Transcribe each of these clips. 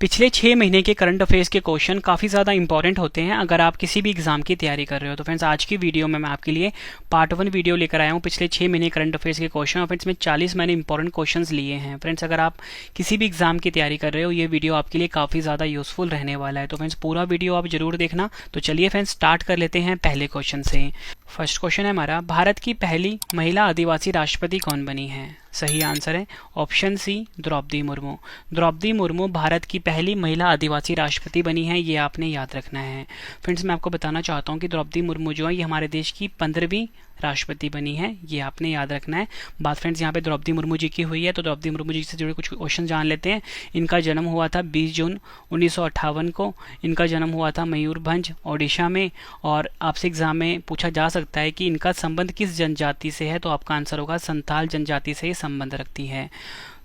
पिछले 6 महीने के करंट अफेयर्स के क्वेश्चन काफ़ी ज़्यादा इंपॉर्टेंट होते हैं अगर आप किसी भी एग्जाम की तैयारी कर रहे हो। तो फ्रेंड्स आज की वीडियो में मैं आपके लिए पार्ट 1 वीडियो लेकर आया हूँ पिछले 6 महीने करंट अफेयर्स के क्वेश्चन, और फ्रेंड्स में 40 मैंने इंपॉर्टेंट क्वेश्चंस लिए हैं। फ्रेंड्स अगर आप किसी भी एग्जाम की तैयारी कर रहे हो, ये वीडियो आपके लिए काफ़ी ज़्यादा यूजफुल रहने वाला है। तो फ्रेंड्स पूरा वीडियो आप जरूर देखना। तो चलिए फ्रेंड्स स्टार्ट कर लेते हैं पहले क्वेश्चन से। फर्स्ट क्वेश्चन है हमारा, भारत की पहली महिला आदिवासी राष्ट्रपति कौन बनी है? सही आंसर है ऑप्शन सी, द्रौपदी मुर्मू। द्रौपदी मुर्मू भारत की पहली महिला आदिवासी राष्ट्रपति बनी है, ये आपने याद रखना है। फ्रेंड्स मैं आपको बताना चाहता हूँ कि द्रौपदी मुर्मू जो है ये हमारे देश की 15वीं राष्ट्रपति बनी है, ये आपने याद रखना है। बात फ्रेंड्स यहाँ पे द्रौपदी मुर्मू जी की हुई है, तो द्रौपदी मुर्मू जी से जुड़े कुछ क्वेश्चन जान लेते हैं। इनका जन्म हुआ था 20 जून 1958 को। इनका जन्म हुआ था मयूरभंज ओडिशा में। और आपसे एग्जाम में पूछा जा सकता है कि इनका संबंध किस जनजाति से है, तो आपका आंसर होगा संथाल जनजाति से ये संबंध रखती है।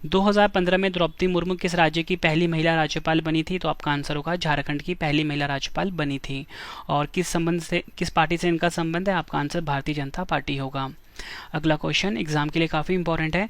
2015 में द्रौपदी मुर्मू किस राज्य की पहली महिला राज्यपाल बनी थी, तो आपका आंसर होगा झारखंड की पहली महिला राज्यपाल बनी थी। और किस पार्टी से इनका संबंध है, आपका आंसर भारतीय जनता पार्टी होगा। अगला क्वेश्चन एग्जाम के लिए काफ़ी इंपॉर्टेंट है।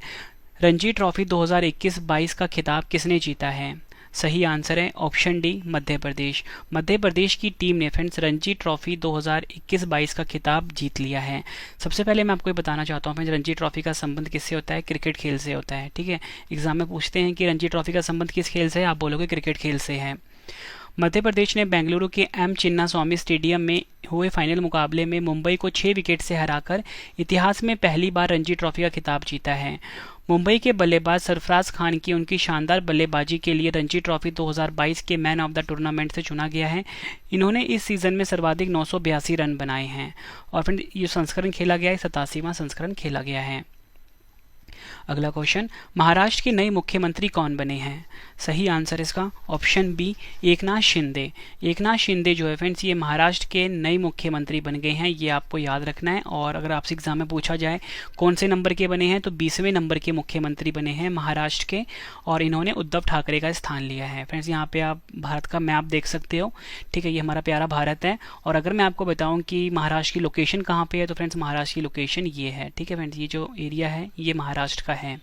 रणजी ट्रॉफी 2021-22 का खिताब किसने जीता है? सही आंसर है ऑप्शन डी, मध्य प्रदेश। मध्य प्रदेश की टीम ने फ्रेंड्स रणजी ट्रॉफी 2021-22 का खिताब जीत लिया है। सबसे पहले मैं आपको ये बताना चाहता हूँ रणजी ट्रॉफी का संबंध किससे होता है? क्रिकेट खेल से होता है। ठीक है, एग्जाम में पूछते हैं कि रणजी ट्रॉफी का संबंध किस खेल से है, आप बोलोगे क्रिकेट खेल से है। मध्य प्रदेश ने बेंगलुरु के एम चिन्नास्वामी स्टेडियम में हुए फाइनल मुकाबले में मुंबई को 6 विकेट से हराकर इतिहास में पहली बार रणजी ट्रॉफी का खिताब जीता है। मुंबई के बल्लेबाज सरफराज खान की उनकी शानदार बल्लेबाजी के लिए रणजी ट्रॉफी 2022 के मैन ऑफ द टूर्नामेंट से चुना गया है। इन्होंने इस सीजन में सर्वाधिक 982 रन बनाए हैं। और फिर ये संस्करण खेला गया है, 87वां संस्करण खेला गया है। अगला क्वेश्चन, महाराष्ट्र के नए मुख्यमंत्री कौन बने हैं? सही आंसर इसका ऑप्शन बी, एकनाथ शिंदे। एकनाथ शिंदे जो है फ्रेंड्स ये महाराष्ट्र के नए मुख्यमंत्री बन गए हैं, ये आपको याद रखना है। और अगर आपसे एग्जाम में पूछा जाए कौन से नंबर के बने हैं, तो 20वें नंबर के मुख्यमंत्री बने हैं महाराष्ट्र के, और इन्होंने उद्धव ठाकरे का स्थान लिया है। फ्रेंड्स यहाँ पे आप भारत का मैप देख सकते हो। ठीक है, ये हमारा प्यारा भारत है। और अगर मैं आपको बताऊँ कि महाराष्ट्र की लोकेशन कहाँ पे है, तो फ्रेंड्स महाराष्ट्र की लोकेशन ये है। ठीक है फ्रेंड्स, ये जो एरिया है ये महाराष्ट्र का है।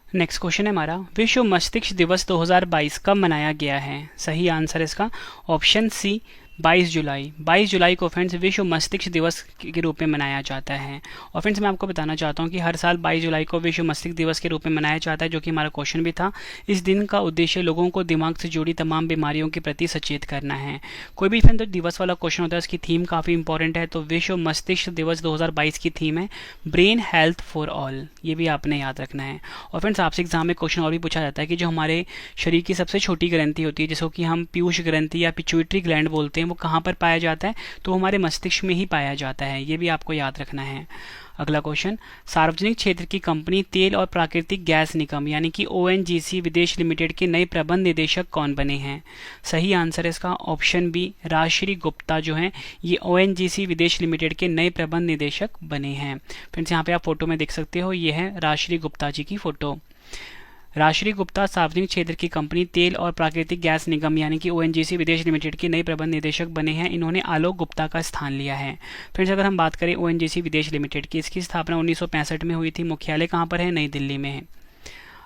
नेक्स्ट क्वेश्चन है हमारा, विश्व मस्तिष्क दिवस 2022 कब मनाया गया है? सही आंसर इसका ऑप्शन सी, 22 जुलाई। 22 जुलाई को फ्रेंड्स विश्व मस्तिष्क दिवस के रूप में मनाया जाता है। और फ्रेंड्स मैं आपको बताना चाहता हूँ कि हर साल 22 जुलाई को विश्व मस्तिष्क दिवस के रूप में मनाया जाता है, जो कि हमारा क्वेश्चन भी था। इस दिन का उद्देश्य लोगों को दिमाग से जुड़ी तमाम बीमारियों के प्रति सचेत करना है। कोई भी फ्रेंड दिवस वाला क्वेश्चन होता है उसकी थीम काफ़ी इंपॉर्टेंट है। तो विश्व मस्तिष्क दिवस 2022 की थीम है ब्रेन हेल्थ फॉर ऑल, ये भी आपने याद रखना है। और फ्रेंड्स आपसे एग्जाम में क्वेश्चन और भी पूछा जाता है कि जो हमारे शरीर की सबसे छोटी ग्रंथि होती है, जिसको कि हम पीयूष ग्रंथि या पिट्यूटरी ग्लैंड बोलते हैं, वो कहाँ पर पाया जाता है? तो हमारे मस्तिष्क में ही पाया जाता है, ये भी आपको याद रखना है। अगला क्वेश्चन, सार्वजनिक क्षेत्र की कंपनी तेल और प्राकृतिक गैस निगम यानी कि ओएनजीसी विदेश लिमिटेड के नए प्रबंध निदेशक कौन बने हैं? सही आंसर इसका ऑप्शन बी, राजश्री गुप्ता जो हैं ये ओएनजीसी विदेश लिमिटेड के नए प्रबंध निदेशक बने हैं। फ्रेंड्स यहाँ पे आप फोटो में देख सकते हो, ये है राजश्री गुप्ता जी की फोटो। राजश्री गुप्ता सार्वजनिक क्षेत्र की कंपनी तेल और प्राकृतिक गैस निगम यानी कि ओएनजीसी विदेश लिमिटेड के नए प्रबंध निदेशक बने हैं। इन्होंने आलोक गुप्ता का स्थान लिया है। फ्रेंड्स अगर हम बात करें ओएनजीसी विदेश लिमिटेड की, इसकी स्थापना 1965 में हुई थी। मुख्यालय कहाँ पर है? नई दिल्ली में है।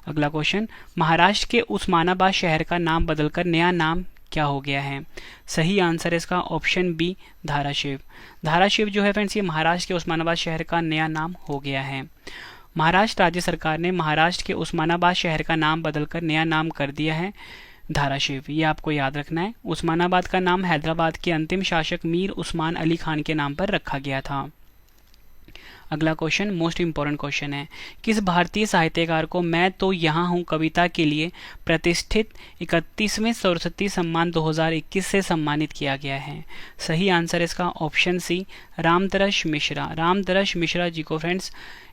अगला क्वेश्चन, महाराष्ट्र के उस्मानाबाद शहर का नाम बदलकर नया नाम क्या हो गया है? सही आंसर इसका ऑप्शन बी, धाराशिव। धाराशिव जो है फ्रेंड्स ये महाराष्ट्र के उस्मानाबाद शहर का नया नाम हो गया है। महाराष्ट्र राज्य सरकार ने महाराष्ट्र के उस्मानाबाद शहर का नाम बदलकर नया नाम कर दिया है धाराशिव, ये आपको याद रखना है। उस्मानाबाद का नाम हैदराबाद के अंतिम शासक मीर उस्मान अली खान के नाम पर रखा गया था। अगला क्वेश्चन मोस्ट इंपॉर्टेंट क्वेश्चन है, किस भारतीय साहित्यकार को मैं तो यहाँ हूँ कविता के लिए प्रतिष्ठित 31वें सरस्वती सम्मान 2021 से सम्मानित किया गया है? सही आंसर इसका ऑप्शन सी, रामतरस मिश्रा। रामतरस मिश्रा जी को फ्रेंड्स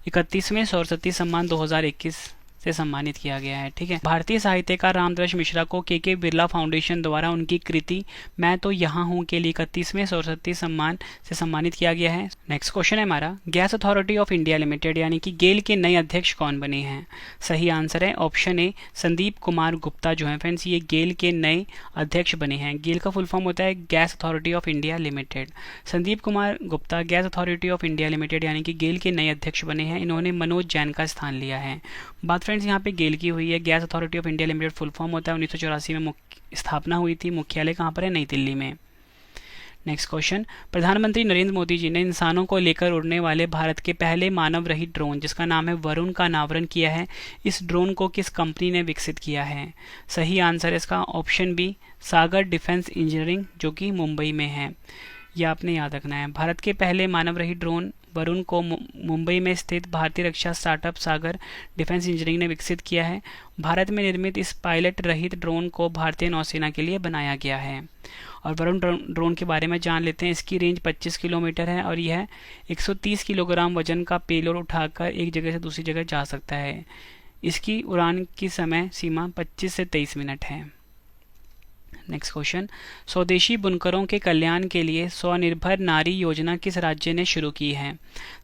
31वें सरस्वती सम्मान 2021 से सम्मानित किया गया है। ठीक है, भारतीय साहित्यकार रामतरस मिश्रा को के बिरला फाउंडेशन द्वारा उनकी कृति मैं तो यहाँ हूँ के लिए 31वें सरस्वती सम्मान से सम्मानित किया गया है। नेक्स्ट क्वेश्चन है हमारा, gas authority of India limited यानी कि गेल के नए अध्यक्ष कौन बने हैं? सही आंसर है ऑप्शन ए, संदीप कुमार गुप्ता जो है फ्रेंड्स ये गेल के नए अध्यक्ष बने हैं। गेल का फुल फॉर्म होता है gas authority of India limited. Sandeep Kumar Gupta gas authority of India limited यानी कि गेल के नए अध्यक्ष बने हैं। इन्होंने मनोज जैन का स्थान लिया है। बात फ्रेंड्स फ्रेंड्स यहाँ पे गेल की हुई है। Gas authority of India limited full form होता है। 1984 में स्थापना हुई थी। मुख्यालय कहाँ पर है? नई दिल्ली में। नेक्स्ट क्वेश्चन, प्रधानमंत्री नरेंद्र मोदी जी ने इंसानों को लेकर उड़ने वाले भारत के पहले मानव रहित ड्रोन जिसका नाम है वरुण का अनावरण किया है। इस ड्रोन को किस कंपनी ने विकसित किया है? सही आंसर है इसका ऑप्शन बी, सागर डिफेंस इंजीनियरिंग, जो कि मुंबई में है। यह आपने याद रखना है। भारत के पहले मानव रहित ड्रोन वरुण को मुंबई में स्थित भारतीय रक्षा स्टार्टअप सागर डिफेंस इंजीनियरिंग ने विकसित किया है। भारत में निर्मित इस पायलट रहित ड्रोन को भारतीय नौसेना के लिए बनाया गया है। और वरुण ड्रोन के बारे में जान लेते हैं। इसकी रेंज 25 किलोमीटर है और यह 130 किलोग्राम वजन का पेलोड उठाकर एक जगह से दूसरी जगह जा सकता है। इसकी उड़ान की समय सीमा 25 से 23 मिनट है। नेक्स्ट क्वेश्चन, स्वदेशी बुनकरों के कल्याण के लिए स्वनिर्भर नारी योजना किस राज्य ने शुरू की है?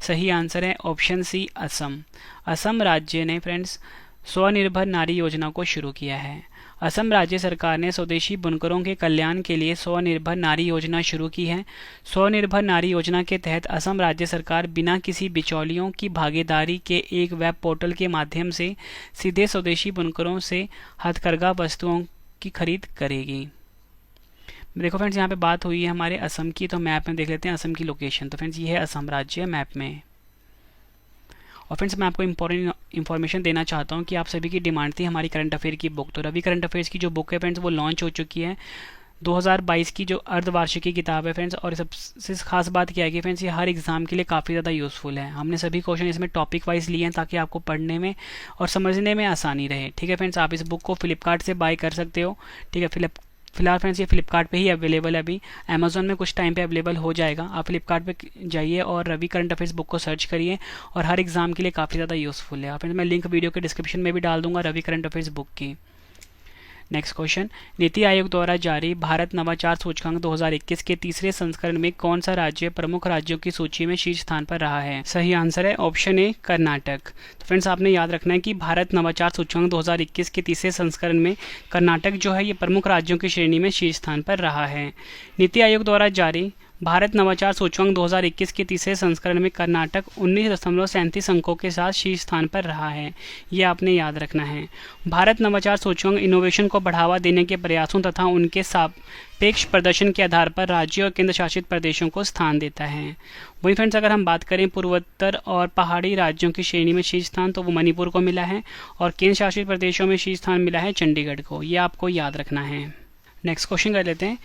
सही आंसर है ऑप्शन सी, असम। असम राज्य ने फ्रेंड्स स्वनिर्भर नारी योजना को शुरू किया है। असम राज्य सरकार ने स्वदेशी बुनकरों के कल्याण के लिए स्वनिर्भर नारी योजना शुरू की है। स्वनिर्भर नारी योजना के तहत असम राज्य सरकार बिना किसी बिचौलियों की भागीदारी के एक वेब पोर्टल के माध्यम से सीधे स्वदेशी बुनकरों से हथकरघा वस्तुओं की खरीद करेगी। देखो फ्रेंड्स, यहाँ पे बात हुई है हमारे असम की, तो मैप में देख लेते हैं असम की लोकेशन। तो फ्रेंड्स, ये है असम राज्य मैप में। और फ्रेंड्स, मैं आपको इंपॉर्टेंट इन्फॉर्मेशन देना चाहता हूँ कि आप सभी की डिमांड थी हमारी करंट अफेयर की बुक। तो रवि करंट अफेयर्स की जो बुक है फ्रेंड्स, वो लॉन्च हो चुकी है। 2022 की जो अर्धवार्षिकी किताब है फ्रेंड्स, और सबसे खास बात क्या है कि फ्रेंड्स ये हर एग्जाम के लिए काफ़ी ज़्यादा यूज़फुल है। हमने सभी क्वेश्चन इसमें टॉपिक वाइज लिए हैं ताकि आपको पढ़ने में और समझने में आसानी रहे। ठीक है फ्रेंड्स, आप इस बुक को फ्लिपकार्ट से बाय कर सकते हो। ठीक है, फिलहाल फ्रेंड्स ये फ्लिपकार्ट पे ही अवेलेबल है। अभी अमेजोन में कुछ टाइम पे अवेलेबल हो जाएगा। आप फ्लिपकार्ट पे जाइए और रवि करंट अफेयर्स बुक को सर्च करिए, और हर एग्जाम के लिए काफ़ी ज़्यादा यूज़फुल है। फ्रेंड्स, मैं लिंक वीडियो के डिस्क्रिप्शन में भी डाल दूंगा रवि करंट अफेयर्स बुक की। नेक्स्ट क्वेश्चन, नीति आयोग द्वारा जारी भारत नवाचार सूचकांक 2021 के तीसरे संस्करण में कौन सा राज्य प्रमुख राज्यों की सूची में शीर्ष स्थान पर रहा है? सही आंसर है ऑप्शन ए, कर्नाटक। तो फ्रेंड्स, आपने याद रखना है कि भारत नवाचार सूचकांक 2021 के तीसरे संस्करण में कर्नाटक जो है ये प्रमुख राज्यों की श्रेणी में शीर्ष स्थान पर रहा है। नीति आयोग द्वारा जारी भारत नवाचार सूचकांक 2021 के तीसरे संस्करण में कर्नाटक 19.37 अंकों के साथ शीर्ष स्थान पर रहा है। ये आपने याद रखना है। भारत नवाचार सूचकांक इनोवेशन को बढ़ावा देने के प्रयासों तथा उनके सापेक्ष प्रदर्शन के आधार पर राज्यों और केंद्र शासित प्रदेशों को स्थान देता है। वहीं फ्रेंड्स, अगर हम बात करें पूर्वोत्तर और पहाड़ी राज्यों की श्रेणी में शीर्ष स्थान, तो वो मणिपुर को मिला है, और केंद्र शासित प्रदेशों में शीर्ष स्थान मिला है चंडीगढ़ को। ये आपको याद रखना है। नेक्स्ट क्वेश्चन कर लेते हैं।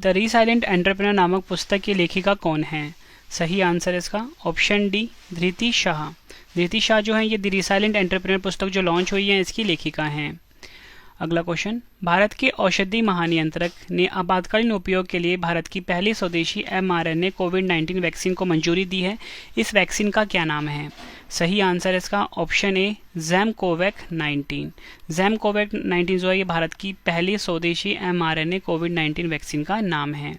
द रीसाइलेंट एंटरप्रेन्योर नामक पुस्तक की लेखिका कौन है? सही आंसर है इसका ऑप्शन डी, धृति शाह। धृति शाह जो है ये द रीसाइलेंट एंटरप्रेन्योर पुस्तक जो लॉन्च हुई है इसकी लेखिका हैं। अगला क्वेश्चन, भारत के औषधि महानियंत्रक ने आपातकालीन उपयोग के लिए भारत की पहली स्वदेशी mRNA कोविड-19 वैक्सीन को मंजूरी दी है। इस वैक्सीन का क्या नाम है? सही आंसर है इसका ऑप्शन ए, ज़ैमकोवैक-19। ज़ैमकोवैक-19 जो है ये भारत की पहली स्वदेशी mRNA कोविड-19 वैक्सीन का नाम है।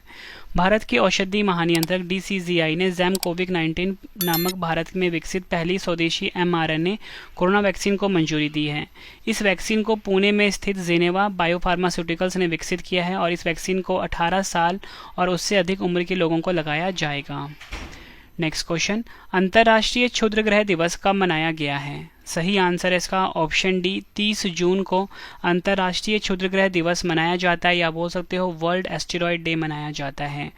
भारत के औषधि महानियंत्रक DCGI ने ज़ैमकोविक-19 नामक भारत में विकसित पहली स्वदेशी mRNA कोरोना वैक्सीन को मंजूरी दी है। इस वैक्सीन को पुणे में स्थित जेनेवा बायोफार्मास्यूटिकल्स ने विकसित किया है, और इस वैक्सीन को 18 साल और उससे अधिक उम्र के लोगों को लगाया जाएगा। नेक्स्ट क्वेश्चन, अंतर्राष्ट्रीय क्षुद्रग्रह दिवस कब मनाया गया है? सही आंसर है इसका ऑप्शन डी, 30 जून को अंतर्राष्ट्रीय क्षुद्रग्रह दिवस मनाया जाता है, या बोल सकते हो वर्ल्ड एस्टेरॉयड डे मनाया जाता है।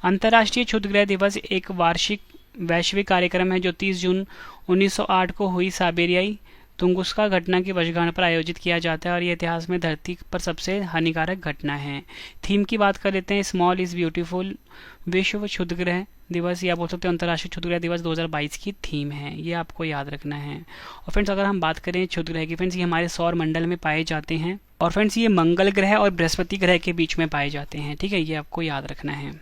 अंतर्राष्ट्रीय क्षुद्रग्रह दिवस एक वार्षिक वैश्विक कार्यक्रम है जो 30 जून 1908 को हुई साइबेरियाई तुंगुस्का घटना की वर्षगांठ पर आयोजित किया जाता है, और यह इतिहास में धरती पर सबसे हानिकारक घटना है। थीम की बात कर लेते हैं, स्मॉल इज ब्यूटीफुल। विश्व क्षुद्रग्रह दिवस, या बोल सकते हैं अंतर्राष्ट्रीय क्षुद्रग्रह दिवस 2022 की थीम है। ये आपको याद रखना है। और फ्रेंड्स, अगर हम बात करें क्षुद्रग्रह की, फ्रेंड्स ये हमारे सौर मंडल में पाए जाते हैं, और फ्रेंड्स ये मंगल ग्रह और बृहस्पति ग्रह के बीच में पाए जाते हैं। ठीक है, ये आपको याद रखना है।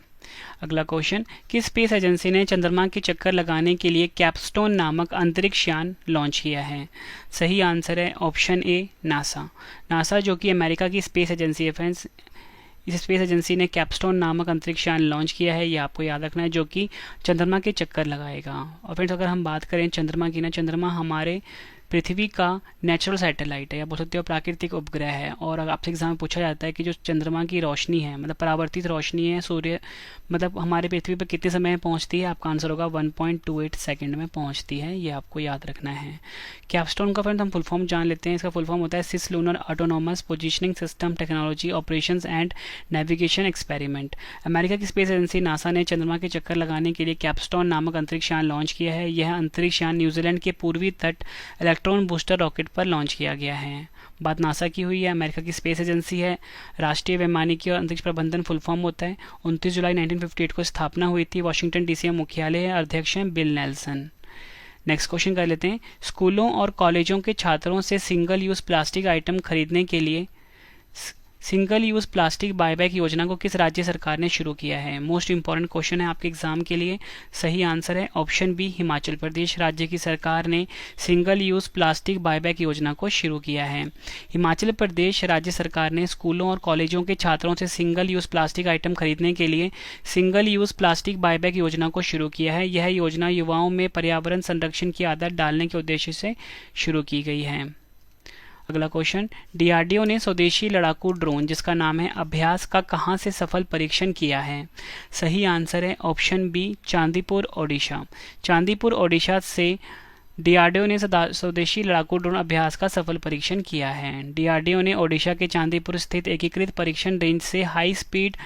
अगला क्वेश्चन, किस स्पेस एजेंसी ने चंद्रमा के चक्कर लगाने के लिए कैपस्टोन नामक अंतरिक्ष यान लॉन्च किया है? सही आंसर है ऑप्शन ए, नासा। नासा जो कि अमेरिका की स्पेस एजेंसी है फ्रेंड्स, इस स्पेस एजेंसी ने कैपस्टोन नामक अंतरिक्ष यान लॉन्च किया है। ये आपको याद रखना है, जो कि चंद्रमा के चक्कर लगाएगा। और फ्रेंड्स, अगर हम बात करें चंद्रमा की ना, चंद्रमा हमारे पृथ्वी का नेचुरल सैटेलाइट है या बोल सकते हो प्राकृतिक उपग्रह है। और अगर आपसे एग्जाम में पूछा जाता है कि जो चंद्रमा की रोशनी है मतलब परावर्तित रोशनी है सूर्य मतलब हमारे पृथ्वी पर कितने समय में पहुंचती है, आपका आंसर होगा 1.28 सेकंड में पहुंचती है। ये आपको याद रखना है। कैपस्टोन का फ्रेंड हम फुल फॉर्म जान लेते हैं। इसका फुल फॉर्म होता है cislunar autonomous positioning system technology operations and navigation experiment. America की स्पेस एजेंसी नासा ने चंद्रमा के चक्कर लगाने के लिए कैपस्टोन नामक अंतरिक्ष यान लॉन्च किया है। यह अंतरिक्ष यान न्यूजीलैंड के पूर्वी तट इलेक्ट्रॉन बूस्टर रॉकेट पर लॉन्च किया गया है। बात नासा की हुई है। अमेरिका की स्पेस एजेंसी है। राष्ट्रीय वैमानिकी और अंतरिक्ष प्रबंधन फुल फॉर्म होता है। 29 जुलाई 1958 को स्थापना हुई थी। वाशिंगटन डीसी में मुख्यालय है। अध्यक्ष हैं बिल नेल्सन। नेक्स्ट क्वेश्चन कर लेते हैं। स्कूलों और कॉलेजों के छात्रों से सिंगल यूज प्लास्टिक आइटम खरीदने के लिए सिंगल यूज प्लास्टिक बायबैक योजना को किस राज्य सरकार ने शुरू किया है? मोस्ट इंपॉर्टेंट क्वेश्चन है आपके एग्जाम के लिए। सही आंसर है ऑप्शन बी, हिमाचल प्रदेश राज्य की सरकार ने सिंगल यूज प्लास्टिक बायबैक योजना को शुरू किया है। हिमाचल प्रदेश राज्य सरकार ने स्कूलों और कॉलेजों के छात्रों से सिंगल यूज प्लास्टिक आइटम खरीदने के लिए सिंगल यूज प्लास्टिक बायबैक योजना को शुरू किया है। यह योजना युवाओं में पर्यावरण संरक्षण की आदत डालने के उद्देश्य से शुरू की गई है। अगला क्वेश्चन, डीआरडीओ ने स्वदेशी लड़ाकू ड्रोन जिसका नाम है अभ्यास का कहां से सफल परीक्षण किया है? सही आंसर है ऑप्शन बी, चांदीपुर ओडिशा। चांदीपुर ओडिशा से डीआरडीओ ने स्वदेशी लड़ाकू ड्रोन अभ्यास का सफल परीक्षण किया है। डीआरडीओ ने ओडिशा के चांदीपुर स्थित एकीकृत परीक्षण रेंज से high speed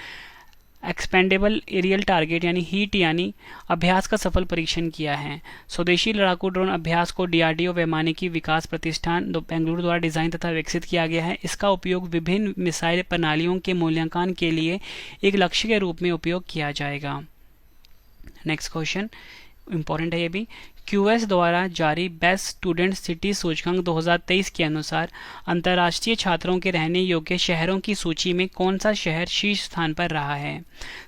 expendable aerial target यानी हीट यानी अभ्यास का सफल परीक्षण किया है। स्वदेशी लड़ाकू ड्रोन अभ्यास को डीआरडीओ वैमानिकी विकास प्रतिष्ठान बेंगलुरु द्वारा डिजाइन तथा विकसित किया गया है। इसका उपयोग विभिन्न मिसाइल प्रणालियों के मूल्यांकन के लिए एक लक्ष्य के रूप में उपयोग किया जाएगा। नेक्स्ट क्वेश्चन इंपॉर्टेंट है ये भी। क्यूएस द्वारा जारी बेस्ट स्टूडेंट सिटी सूचकांक 2023 के अनुसार अंतर्राष्ट्रीय छात्रों के रहने योग्य शहरों की सूची में कौन सा शहर शीर्ष स्थान पर रहा है?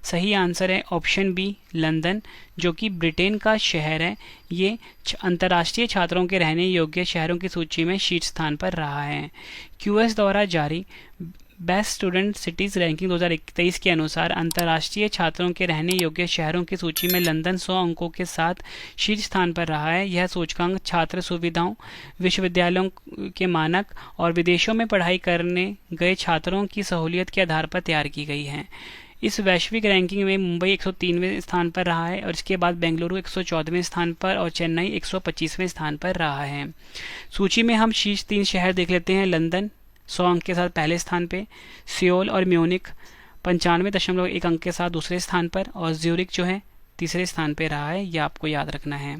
सही आंसर है ऑप्शन बी, लंदन, जो कि ब्रिटेन का शहर है। ये अंतर्राष्ट्रीय छात्रों के रहने योग्य शहरों की सूची में शीर्ष स्थान पर रहा है। क्यूएस द्वारा जारी बेस्ट स्टूडेंट सिटीज रैंकिंग 2023 के अनुसार अंतर्राष्ट्रीय छात्रों के रहने योग्य शहरों की सूची में लंदन 100 अंकों के साथ शीर्ष स्थान पर रहा है। यह सूचकांक छात्र सुविधाओं, विश्वविद्यालयों के मानक और विदेशों में पढ़ाई करने गए छात्रों की सहूलियत के आधार पर तैयार की गई है। इस वैश्विक रैंकिंग में मुंबई 103वें स्थान पर रहा है और इसके बाद बेंगलुरु 114वें स्थान पर और चेन्नई 125वें स्थान पर रहा है। सूची में हम शीर्ष 3 शहर देख लेते हैं। लंदन 100 अंक के साथ पहले स्थान पे, सियोल और म्यूनिक 95.1 अंक के साथ दूसरे स्थान पर और ज्यूरिक जो है तीसरे स्थान पे रहा है। यह आपको याद रखना है।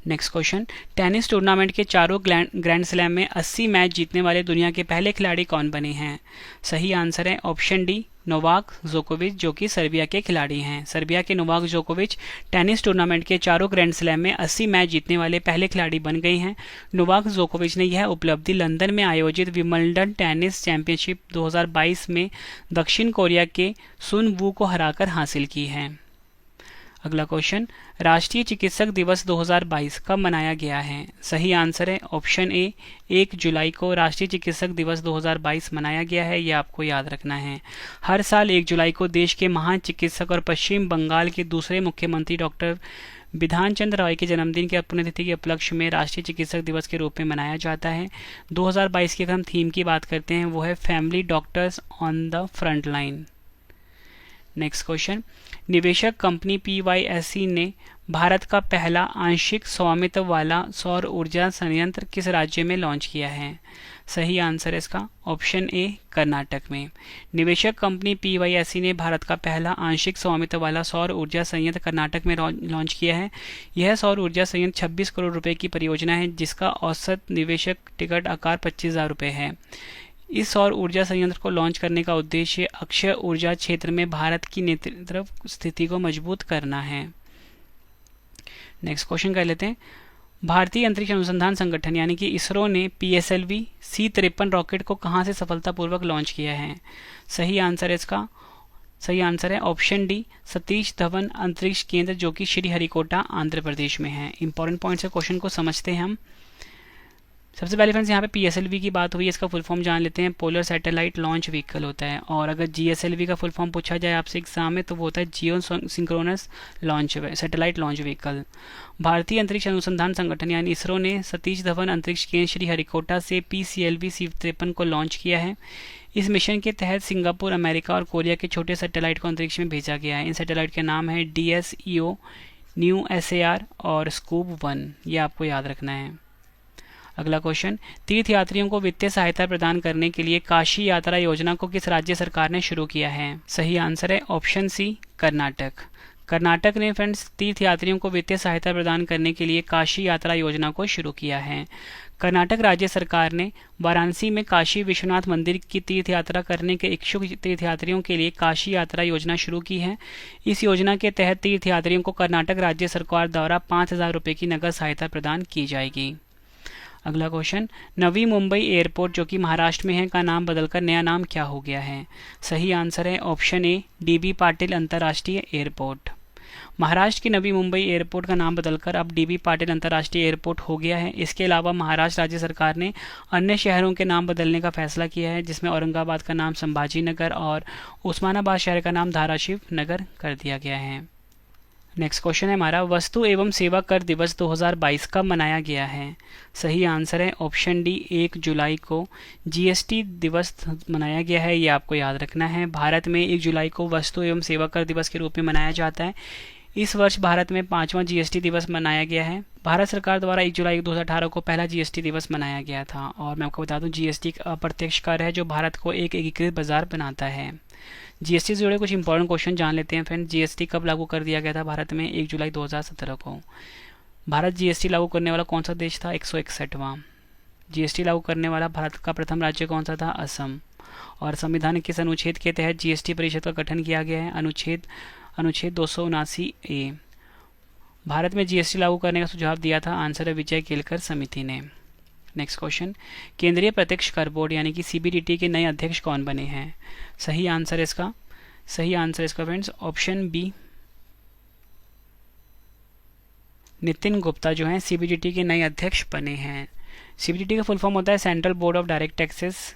नेक्स्ट क्वेश्चन, टेनिस टूर्नामेंट के चारों ग्रैंड स्लैम में 80 मैच जीतने वाले दुनिया के पहले खिलाड़ी कौन बने हैं? सही आंसर है ऑप्शन डी, नोवाक जोकोविच, जो कि सर्बिया के खिलाड़ी हैं। सर्बिया के नोवाक जोकोविच टेनिस टूर्नामेंट के चारों ग्रैंड स्लैम में 80 मैच जीतने वाले पहले खिलाड़ी बन गए हैं। नोवाक जोकोविच ने यह उपलब्धि लंदन में आयोजित विंबलडन टेनिस चैंपियनशिप 2022 में दक्षिण कोरिया के सुन वू को हराकर हासिल की है। अगला क्वेश्चन, राष्ट्रीय चिकित्सक दिवस 2022 कब मनाया गया है? सही आंसर है ऑप्शन ए, 1 जुलाई को राष्ट्रीय चिकित्सक दिवस 2022 मनाया गया है। यह आपको याद रखना है। हर साल 1 जुलाई को देश के महान चिकित्सक और पश्चिम बंगाल के दूसरे मुख्यमंत्री डॉक्टर बिधान चंद्र रॉय के जन्मदिन की पुण्यतिथि के उपलक्ष्य में राष्ट्रीय चिकित्सक दिवस के रूप में मनाया जाता है। 2022 की अगर हम थीम की बात करते हैं वो है family doctors on the front line. Next question, निवेशक कंपनी PYSE ने भारत का पहला आंशिक स्वामित्व वाला सौर ऊर्जा संयंत्र किस राज्य में लॉन्च किया है? सही आंसर है इसका ऑप्शन ए, कर्नाटक में। निवेशक कंपनी PYSE ने भारत का पहला आंशिक स्वामित्व वाला सौर ऊर्जा संयंत्र कर्नाटक में लॉन्च किया है। यह सौर ऊर्जा संयंत्र 26 करोड़ रुपए की परियोजना है जिसका औसत निवेशक टिकट आकार 25,000 रुपये है। इस सौर ऊर्जा संयंत्र को लॉन्च करने का उद्देश्य अक्षय ऊर्जा क्षेत्र में भारत की नेतृत्व स्थिति को मजबूत करना है। नेक्स्ट क्वेश्चन कर लेते हैं। भारतीय अंतरिक्ष अनुसंधान संगठन यानी कि इसरो ने PSLV C-53 रॉकेट को कहां से सफलतापूर्वक लॉन्च किया है? सही आंसर है ऑप्शन डी, सतीश धवन अंतरिक्ष केंद्र, जो कि श्रीहरिकोटा आंध्र प्रदेश में है। इंपॉर्टेंट पॉइंट्स है, क्वेश्चन को समझते हैं हम। सबसे पहले फ्रेंड्स यहाँ पे PSLV की बात हुई है, इसका फुल फॉर्म जान लेते हैं। पोलर सैटेलाइट लॉन्च व्हीकल होता है। और अगर GSLV का फुल फॉर्म पूछा जाए आपसे एग्जाम में तो वो होता है geosynchronous launch satellite launch vehicle. भारतीय अंतरिक्ष अनुसंधान संगठन यानी इसरो ने सतीश धवन अंतरिक्ष केंद्र श्रीहरिकोटा से PCLV C53 को लॉन्च किया है। इस मिशन के तहत सिंगापुर, अमेरिका और कोरिया के छोटे सैटेलाइट को अंतरिक्ष में भेजा गया है। इन सैटेलाइट के नाम है DSEO, न्यू SAR और स्कूप 1। ये आपको याद रखना है। अगला क्वेश्चन, तीर्थ यात्रियों को वित्तीय सहायता प्रदान करने के लिए काशी यात्रा योजना को किस राज्य सरकार ने शुरू किया है? सही आंसर है ऑप्शन सी, कर्नाटक। कर्नाटक ने फ्रेंड्स तीर्थ यात्रियों को वित्तीय सहायता प्रदान करने के लिए काशी यात्रा योजना को शुरू किया है। कर्नाटक राज्य सरकार ने वाराणसी में काशी विश्वनाथ मंदिर की तीर्थ यात्रा करने के इच्छुक तीर्थयात्रियों के लिए काशी यात्रा योजना शुरू की है। इस योजना के तहत तीर्थयात्रियों को कर्नाटक राज्य सरकार द्वारा 5,000 रुपये की नगद सहायता प्रदान की जाएगी। अगला क्वेश्चन, नवी मुंबई एयरपोर्ट जो कि महाराष्ट्र में है का नाम बदलकर नया नाम क्या हो गया है? सही आंसर है ऑप्शन ए, DB पाटिल अंतर्राष्ट्रीय एयरपोर्ट। महाराष्ट्र की नवी मुंबई एयरपोर्ट का नाम बदलकर अब DB पाटिल अंतर्राष्ट्रीय एयरपोर्ट हो गया है। इसके अलावा महाराष्ट्र राज्य सरकार ने अन्य शहरों के नाम बदलने का फैसला किया है, जिसमें औरंगाबाद का नाम संभाजी नगर और उस्मानाबाद शहर का नाम धाराशिव नगर कर दिया गया है। नेक्स्ट क्वेश्चन है हमारा, वस्तु एवं सेवा कर दिवस 2022 कब मनाया गया है? सही आंसर है ऑप्शन डी, 1 जुलाई को GST दिवस मनाया गया है। ये आपको याद रखना है। भारत में 1 जुलाई को वस्तु एवं सेवा कर दिवस के रूप में मनाया जाता है। इस वर्ष भारत में 5वां GST दिवस मनाया गया है। भारत सरकार द्वारा 1 जुलाई 2018 को पहला GST दिवस मनाया गया था। और मैं आपको बता दूं, GST एक अप्रत्यक्ष कर है जो भारत को एक एकीकृत बाजार बनाता है। GST से जुड़े कुछ इंपॉर्टेंट क्वेश्चन जान लेते हैं फ्रेंड। GST कब लागू कर दिया गया था भारत में? 1 जुलाई 2017 को। भारत GST लागू करने वाला कौन सा देश था? 161वां। GST लागू करने वाला भारत का प्रथम राज्य कौन सा था? असम। और संविधान किस अनुच्छेद के तहत GST परिषद का गठन किया गया है? अनुच्छेद 279A। भारत में GST लागू करने का सुझाव दिया था? आंसर है विजय केलकर समिति ने। नेक्स्ट क्वेश्चन, केंद्रीय प्रत्यक्ष कर बोर्ड यानी कि CBDT के नए अध्यक्ष कौन बने हैं? सही आंसर इसका friends option B, Nitin Gupta जो हैं CBDT के नए अध्यक्ष बने हैं। CBDT का फुल फॉर्म होता है central board of direct taxes.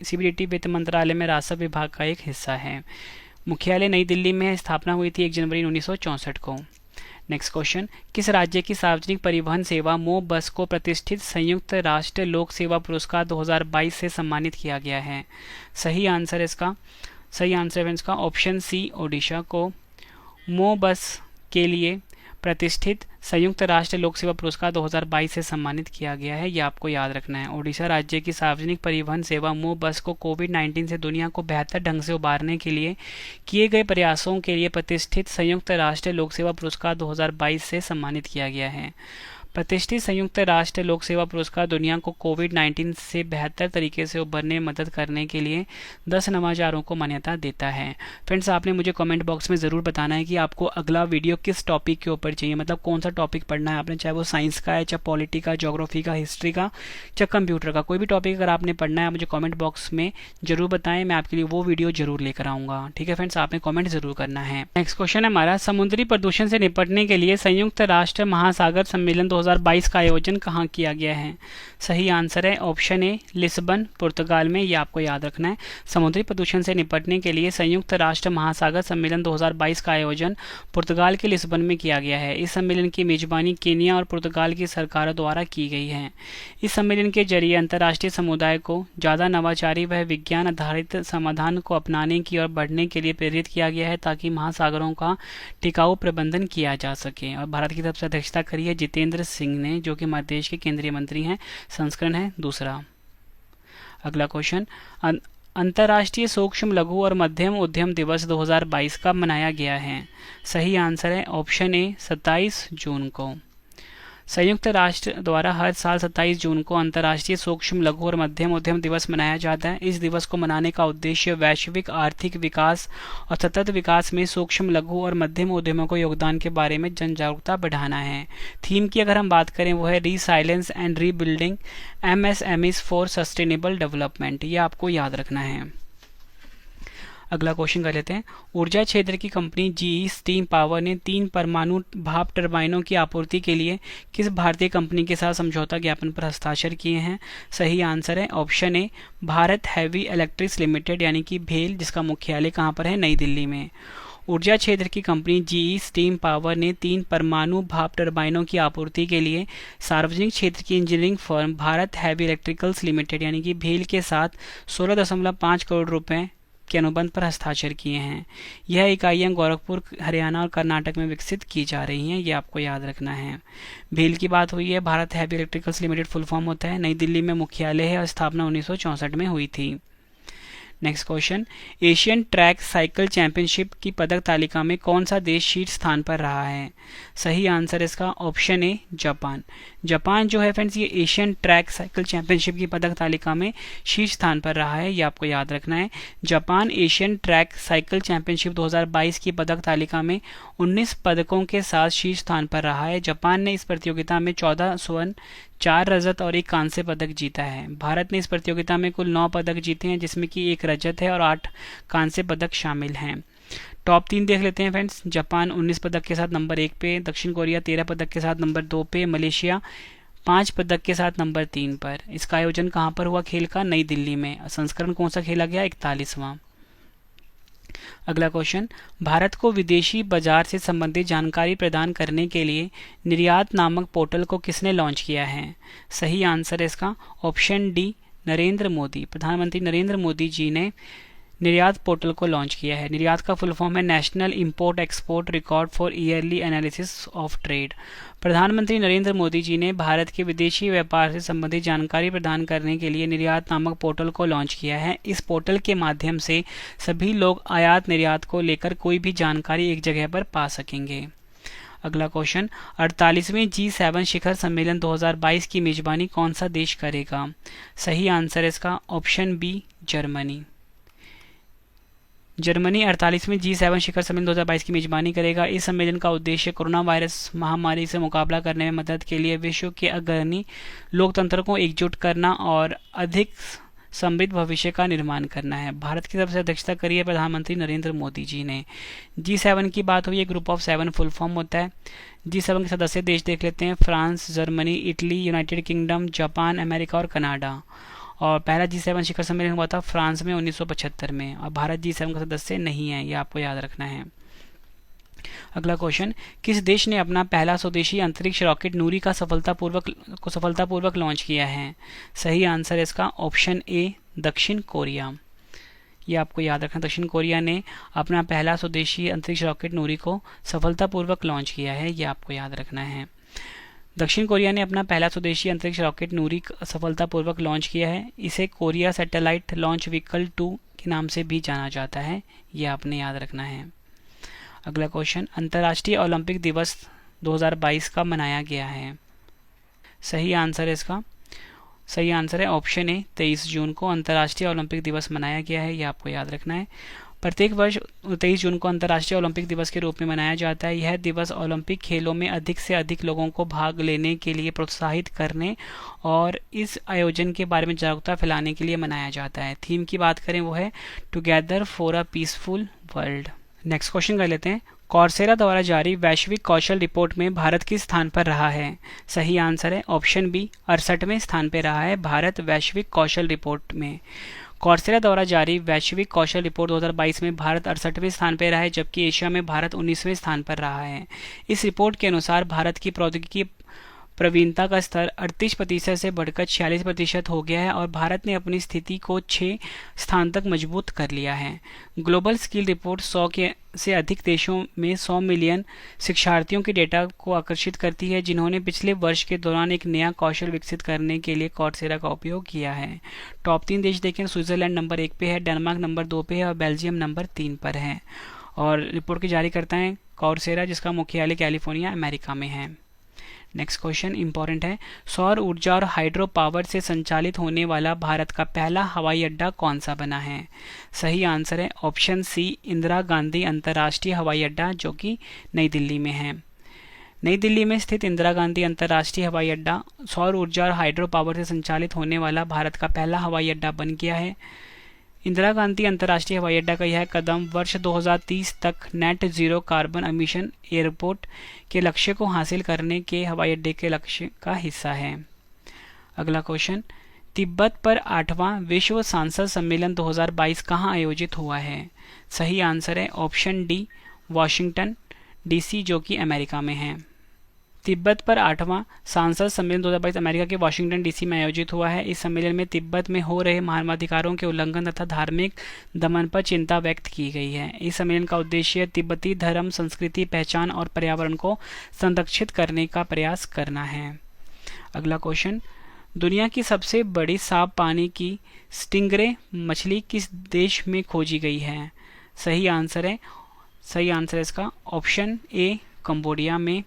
CBDT वित्त मंत्रालय में राजस्व विभाग का एक हिस्सा है। मुख्यालय नई दिल्ली में स्थापना हुई थी 1 जनवरी 1964 को। नेक्स्ट क्वेश्चन, किस राज्य की सार्वजनिक परिवहन सेवा मो बस को प्रतिष्ठित संयुक्त राष्ट्र लोक सेवा पुरस्कार 2022 से सम्मानित किया गया है? सही आंसर है इसका ऑप्शन सी, ओडिशा को मो बस के लिए प्रतिष्ठित संयुक्त राष्ट्र लोक सेवा पुरस्कार 2022 से सम्मानित किया गया है। ये आपको याद रखना है। ओडिशा राज्य की सार्वजनिक परिवहन सेवा मो बस को कोविड-19 से दुनिया को बेहतर ढंग से उबारने के लिए किए गए प्रयासों के लिए प्रतिष्ठित संयुक्त राष्ट्र लोक सेवा पुरस्कार 2022 से सम्मानित किया गया है। प्रतिष्ठित संयुक्त राष्ट्र लोक सेवा पुरस्कार दुनिया को कोविड-19 से बेहतर तरीके से उभरने में मदद करने के लिए 10 नवाचारों को मान्यता देता है। फ्रेंड्स, आपने मुझे कमेंट बॉक्स में ज़रूर बताना है कि आपको अगला वीडियो किस टॉपिक के ऊपर चाहिए, मतलब कौन सा टॉपिक पढ़ना है आपने, चाहे वो साइंस का है, चाहे पॉलिटी का, ज्योग्राफी का, हिस्ट्री का, चाहे कंप्यूटर का। कोई भी टॉपिक अगर आपने पढ़ना है मुझे कॉमेंट बॉक्स में जरूर बताएं, मैं आपके लिए वो वीडियो जरूर लेकर आऊँगा। ठीक है फ्रेंड्स, आपने कॉमेंट जरूर करना है। नेक्स्ट क्वेश्चन है हमारा, समुद्री प्रदूषण से निपटने के लिए संयुक्त राष्ट्र महासागर सम्मेलन 2022 का आयोजन कहाँ किया गया है? सही आंसर है ऑप्शन ए, लिस्बन, पुर्तगाल में। ये आपको याद रखना है। समुद्री प्रदूषण से निपटने के लिए संयुक्त राष्ट्र महासागर सम्मेलन 2022 का आयोजन पुर्तगाल के लिस्बन में किया गया है। इस सम्मेलन की मेजबानी केन्या और पुर्तगाल की सरकारों द्वारा की गई है। इस सम्मेलन के जरिए अंतर्राष्ट्रीय समुदाय को ज़्यादा नवाचारी व विज्ञान आधारित समाधान को अपनाने की ओर बढ़ने के लिए प्रेरित किया गया है, ताकि महासागरों का टिकाऊ प्रबंधन किया जा सके। और भारत की तरफ से अध्यक्षता करी है जितेंद्र सिंह ने, जो कि मध्य प्रदेश के केंद्रीय मंत्री हैं। संस्करण है दूसरा। अगला क्वेश्चन, अंतर्राष्ट्रीय सूक्ष्म लघु और मध्यम उद्यम दिवस 2022 कब मनाया गया है? सही आंसर है ऑप्शन ए, 27 जून को। संयुक्त राष्ट्र द्वारा हर साल 27 जून को अंतर्राष्ट्रीय सूक्ष्म लघु और मध्यम उद्यम दिवस मनाया जाता है। इस दिवस को मनाने का उद्देश्य वैश्विक आर्थिक विकास और सतत विकास में सूक्ष्म लघु और मध्यम उद्यमों को योगदान के बारे में जन जागरूकता बढ़ाना है। थीम की अगर हम बात करें वो है resilience and rebuilding MSMEs for sustainable development. ये आपको याद रखना है। अगला क्वेश्चन कर लेते हैं। ऊर्जा क्षेत्र की कंपनी जीई स्टीम पावर ने 3 परमाणु भाप टर्बाइनों की आपूर्ति के लिए किस भारतीय कंपनी के साथ समझौता ज्ञापन पर हस्ताक्षर किए हैं? सही आंसर है option A Bharat heavy electrics limited यानी कि भेल, जिसका मुख्यालय कहाँ पर है? नई दिल्ली में। ऊर्जा क्षेत्र की कंपनी जीई स्टीम पावर ने 3 परमाणु भाप टर्बाइनों की आपूर्ति के लिए सार्वजनिक क्षेत्र की engineering firm Bharat heavy electricals limited यानी कि भेल के साथ 16.5 करोड़ रुपए के अनुबंध पर हस्ताक्षर किए हैं। यह इकाइयां गोरखपुर, हरियाणा और कर्नाटक में विकसित की जा रही हैं, ये आपको याद रखना है। भेल की बात हुई है, Bharat heavy electricals limited full form होता है, नई दिल्ली में मुख्यालय है और स्थापना 1964 में हुई थी। Next question, Asian track cycle championship की पदक तालिका में कौन सा देश शीर्ष स्थान पर रहा है? सही आंसर इसका ऑप्शन ए जापान। जापान जो है फ्रेंड्स ये एशियन ट्रैक साइकिल चैंपियनशिप की पदक तालिका में शीर्ष स्थान पर रहा है, ये आपको याद रखना है। Japan Asian track cycle championship 2022 की पदक तालिका में 19 पदकों के साथ शीर्ष स्थान पर रहा है। जापान ने इस प्रतियोगिता में 14 स्वर्ण, 4 रजत और 1 कांस्य पदक जीता है। भारत ने इस प्रतियोगिता में कुल 9 पदक जीते हैं, जिसमें कि 1 रजत है और 8 कांस्य पदक शामिल हैं। टॉप 3 देख लेते हैं फ्रेंड्स। जापान 19 पदक के साथ नंबर 1 पे, दक्षिण कोरिया 13 पदक के साथ नंबर 2 पे, मलेशिया 5 पदक के साथ नंबर 3 पर। इसका आयोजन कहाँ पर हुआ खेल का? नई दिल्ली में। संस्करण कौन सा खेला गया? 41वां। अगला क्वेश्चन, भारत को विदेशी बाजार से संबंधित जानकारी प्रदान करने के लिए निर्यात नामक पोर्टल को किसने लॉन्च किया है? सही आंसर है इसका ऑप्शन डी नरेंद्र मोदी। प्रधानमंत्री नरेंद्र मोदी जी ने निर्यात पोर्टल को लॉन्च किया है। निर्यात का फुल फॉर्म है national import export record for yearly analysis of trade. प्रधानमंत्री नरेंद्र मोदी जी ने भारत के विदेशी व्यापार से संबंधित जानकारी प्रदान करने के लिए निर्यात नामक पोर्टल को लॉन्च किया है। इस पोर्टल के माध्यम से सभी लोग आयात निर्यात को लेकर कोई भी जानकारी एक जगह पर पा सकेंगे। अगला क्वेश्चन, 48वें G7 शिखर सम्मेलन 2022 की मेजबानी कौन सा देश करेगा? सही आंसर है इसका ऑप्शन बी जर्मनी। जर्मनी 48वें G7 शिखर सम्मेलन 2022 की मेजबानी करेगा। इस सम्मेलन का उद्देश्य कोरोना वायरस महामारी से मुकाबला करने में मदद के लिए विश्व के अग्रणी लोकतंत्र को एकजुट करना और अधिक समृद्ध भविष्य का निर्माण करना है। भारत की तरफ से अध्यक्षता करी है प्रधानमंत्री नरेंद्र मोदी जी ने। G7 की बात हुई है, ग्रुप ऑफ 7 फुल फॉर्म होता है। G7 के सदस्य देश देख लेते हैं, France, Germany, Italy, United kingdom, Japan, America और कनाडा। और पहला G7 शिखर सम्मेलन हुआ था फ्रांस में 1975 में, और भारत G7 का सदस्य नहीं है, ये आपको याद रखना है। अगला क्वेश्चन, किस देश ने अपना पहला स्वदेशी अंतरिक्ष रॉकेट नूरी का सफलतापूर्वक लॉन्च किया है? सही आंसर है इसका ऑप्शन ए दक्षिण कोरिया। ये आपको याद रखना, दक्षिण कोरिया ने अपना पहला स्वदेशी अंतरिक्ष रॉकेट नूरी को सफलतापूर्वक लॉन्च किया है, ये आपको याद रखना है। दक्षिण कोरिया ने अपना पहला स्वदेशी अंतरिक्ष रॉकेट नूरी सफलतापूर्वक लॉन्च किया है। इसे कोरिया सैटेलाइट लॉन्च व्हीकल 2 के नाम से भी जाना जाता है, ये आपने याद रखना है। अगला क्वेश्चन, अंतर्राष्ट्रीय ओलंपिक दिवस 2022 का मनाया गया है? सही आंसर है इसका सही आंसर है ऑप्शन ए 23 जून को अंतर्राष्ट्रीय ओलंपिक दिवस मनाया गया है, ये आपको याद रखना है। प्रत्येक वर्ष 23 जून को अंतर्राष्ट्रीय ओलंपिक दिवस के रूप में मनाया जाता है। यह दिवस ओलंपिक खेलों में अधिक से अधिक लोगों को भाग लेने के लिए प्रोत्साहित करने और इस आयोजन के बारे में जागरूकता फैलाने के लिए मनाया जाता है। थीम की बात करें वो है together for a peaceful world. Next question कर लेते हैं, कॉर्सेरा द्वारा जारी वैश्विक कौशल रिपोर्ट में भारत किस स्थान पर रहा है? सही आंसर है ऑप्शन बी 68वें स्थान पर रहा है भारत वैश्विक कौशल रिपोर्ट में। कॉर्सेरा द्वारा जारी वैश्विक कौशल रिपोर्ट 2022 में भारत 68वें स्थान पर रहा है, जबकि एशिया में भारत 19वें स्थान पर रहा है। इस रिपोर्ट के अनुसार भारत की प्रौद्योगिकी प्रवीणता का स्तर 38% से बढ़कर 46% हो गया है और भारत ने अपनी स्थिति को 6 स्थान तक मजबूत कर लिया है। ग्लोबल स्किल रिपोर्ट 100 से अधिक देशों में 100 मिलियन शिक्षार्थियों के डेटा को आकर्षित करती है, जिन्होंने पिछले वर्ष के दौरान एक नया कौशल विकसित करने के लिए कॉर्सेरा का उपयोग किया है। टॉप 3 देश देखें, स्विट्जरलैंड नंबर 1 पे है, डेनमार्क नंबर 2 पे है और बेल्जियम नंबर 3 पर है। और रिपोर्ट की जारी करता है कॉर्सेरा, जिसका मुख्यालय कैलिफोर्निया अमेरिका में है। नेक्स्ट क्वेश्चन इंपॉर्टेंट है, सौर ऊर्जा और हाइड्रो पावर से संचालित होने वाला भारत का पहला हवाई अड्डा कौन सा बना है? सही आंसर है ऑप्शन सी इंदिरा गांधी अंतर्राष्ट्रीय हवाई अड्डा, जो कि नई दिल्ली में है। नई दिल्ली में स्थित इंदिरा गांधी अंतर्राष्ट्रीय हवाई अड्डा सौर ऊर्जा और हाइड्रो पावर से संचालित होने वाला भारत का पहला हवाई अड्डा बन गया है। इंदिरा गांधी अंतर्राष्ट्रीय हवाई अड्डा का यह कदम वर्ष 2030 तक net zero carbon emission airport के लक्ष्य को हासिल करने के हवाई अड्डे के लक्ष्य का हिस्सा है। अगला क्वेश्चन, तिब्बत पर 8वां विश्व सांसद सम्मेलन 2022 कहाँ आयोजित हुआ है? सही आंसर है ऑप्शन डी, वाशिंगटन डीसी, जो कि अमेरिका में है। तिब्बत पर 8वां सांसद सम्मेलन 2022 अमेरिका के वाशिंगटन डीसी में आयोजित हुआ है। इस सम्मेलन में तिब्बत में हो रहे मानवाधिकारों के उल्लंघन तथा धार्मिक दमन पर चिंता व्यक्त की गई है। इस सम्मेलन का उद्देश्य तिब्बती धर्म, संस्कृति, पहचान और पर्यावरण को संरक्षित करने का प्रयास करना है। अगला क्वेश्चन, दुनिया की सबसे बड़ी साफ पानी की स्टिंगरे मछली किस देश में खोजी गई है? सही आंसर है इसका ऑप्शन ए, कंबोडिया में।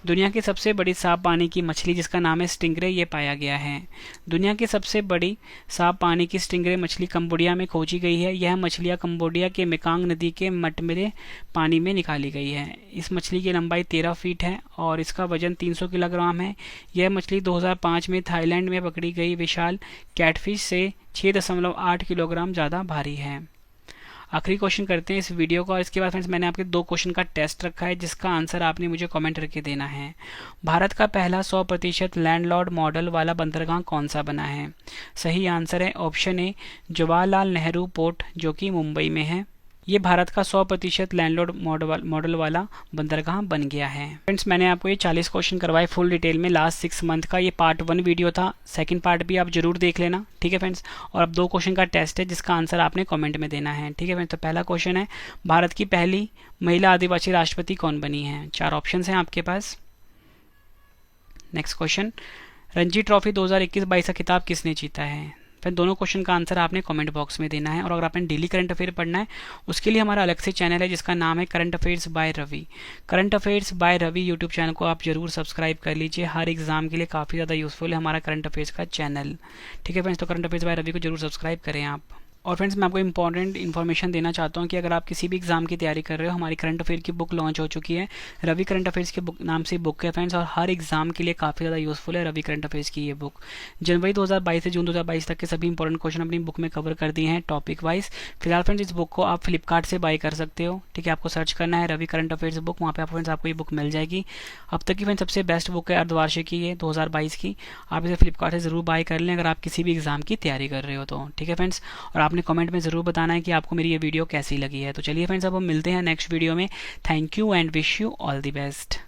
दुनिया की सबसे बड़ी साफ पानी की मछली जिसका नाम है स्टिंगरे, ये पाया गया है। दुनिया की सबसे बड़ी साफ पानी की स्टिंगरे मछली कंबोडिया में खोजी गई है। यह मछलियाँ कंबोडिया के मेकांग नदी के मटमरे पानी में निकाली गई है। इस मछली की लंबाई 13 फीट है और इसका वजन 300 किलोग्राम है। यह मछली 2005 में थाईलैंड में पकड़ी गई विशाल कैटफिश से 6.8 किलोग्राम ज़्यादा भारी है। आखिरी क्वेश्चन करते हैं इस वीडियो का, और इसके बाद फ्रेंड्स मैंने आपके 2 क्वेश्चन का टेस्ट रखा है जिसका आंसर आपने मुझे कमेंट करके देना है। भारत का पहला 100% लैंडलॉर्ड मॉडल वाला बंदरगाह कौन सा बना है? सही आंसर है option A, Jawaharlal Nehru port, जो कि मुंबई में है। ये भारत का 100% लैंडलॉर्ड मॉडल वाला बंदरगाह बन गया है। फ्रेंड्स मैंने आपको ये 40 क्वेश्चन करवाए फुल डिटेल में लास्ट 6 मंथ का। ये पार्ट 1 वीडियो था, सेकंड पार्ट भी आप जरूर देख लेना, ठीक है फ्रेंड्स। और अब 2 क्वेश्चन का टेस्ट है जिसका आंसर आपने कमेंट में देना है, ठीक है फ्रेंड्स। तो पहला क्वेश्चन है, भारत की पहली महिला आदिवासी राष्ट्रपति कौन बनी है? 4 ऑप्शन हैं आपके पास। नेक्स्ट क्वेश्चन, रणजी ट्रॉफी 2021-22 का खिताब किसने जीता है? फिर दोनों क्वेश्चन का आंसर आपने कमेंट बॉक्स में देना है। और अगर आपने डेली करंट अफेयर पढ़ना है उसके लिए हमारा अलग से चैनल है जिसका नाम है current affairs by Ravi. Current affairs by Ravi YouTube channel को आप जरूर सब्सक्राइब कर लीजिए। हर एग्जाम के लिए काफ़ी ज़्यादा यूजफुल है हमारा करंट अफेयर्स का चैनल, ठीक है फ्रेंड्स। तो करंट अफेयर्स बाय रवि को जरूर सब्सक्राइब करें आप। और फ्रेंड्स मैं आपको इंपॉर्टेंट इन्फॉर्मेशन देना चाहता हूँ कि अगर आप किसी भी एग्जाम की तैयारी कर रहे हो, हमारी करंट अफेयर की बुक लॉन्च हो चुकी है। रवि करंट अफेयर्स के बुक नाम से बुक है फ्रेंड्स, और हर एग्जाम के लिए काफ़ी ज़्यादा यूजफुल है रवि करंट अफेयर्स की ये बुक। जनवरी 2022 से जून 2022 तक के सभी इंपॉर्टेंट क्वेश्चन अपनी बुक में कवर कर दिए हैं टॉपिक वाइज। फिलहाल फ्रेंड्स इस बुक को आप फ्लिपकार्ट से बाय कर सकते हो, ठीक है। आपको सर्च करना है रवि करंट अफेयर्स बुक, वहाँ पे फ्रेंड्स आपको ये बुक मिल जाएगी। अब तक की फ्रेंड्स सबसे बेस्ट बुक है अर्धवार्षिक की, ये 2022 की। आप इसे फ्लिपकार्ट से ज़रूर बाय कर लें अगर आप किसी भी एग्जाम की तैयारी कर रहे हो तो, ठीक है फ्रेंड्स। और आपने कमेंट में ज़रूर बताना है कि आपको मेरी ये वीडियो कैसी लगी है। तो चलिए फ्रेंड्स अब हम मिलते हैं नेक्स्ट वीडियो में। Thank you and wish you all the best.